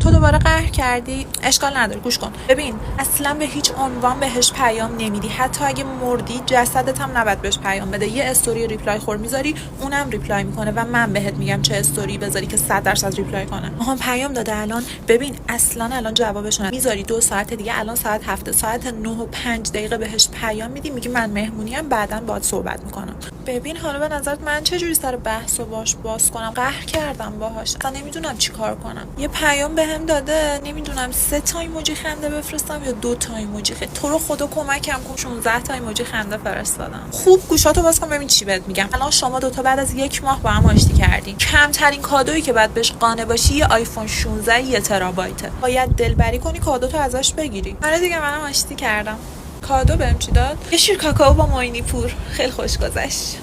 تو دوباره قهر کردی؟ اشکال نداره، گوش کن. ببین اصلا به هیچ عنوان بهش پیام نمیدی، حتی اگه مردی جسدت هم نباید بهش پیام بده. یه استوری ریپلای خور میذاری، اونم ریپلای میکنه و من بهت میگم چه استوری بذاری که 100% ریپلای کنه. آها پیام داده الان. ببین اصلا الان جوابش نمیدی، میذاری 2 ساعت دیگه، الان ساعت 7 ساعت 9 و 5 دقیقه بهش پیام میدی، میگی من مهمونیم بعدن باهات صحبت میکنم. ببین حالا به نظرت من چه جوری سر بحثو باش باز کنم؟ قهر کردم باهاش، اصلا نمیدونم چیکار کنم. یه پیام بهم داده، نمیدونم 3 تا ایموجی خنده بفرستم یا 2 تا ایموجی خنده. تو رو خدا کمکم کن، 16 تا ایموجی خنده فرستادم. خوب گوشاتو باز کن ببین چی بهت میگم. الان شما دوتا بعد از 1 ماه با هم آشتی کردین، کمترین کادویی که بعد بهش قانع باشی یه آیفون 16 1 ترابایته. باید دلبری کنی کادوتو ازش بگیری. آره دیگه منم آشتی کردم. کادو بهم چی داد؟ یه شیر کاکائو با ماینی پور، خیلی خوش گذشت.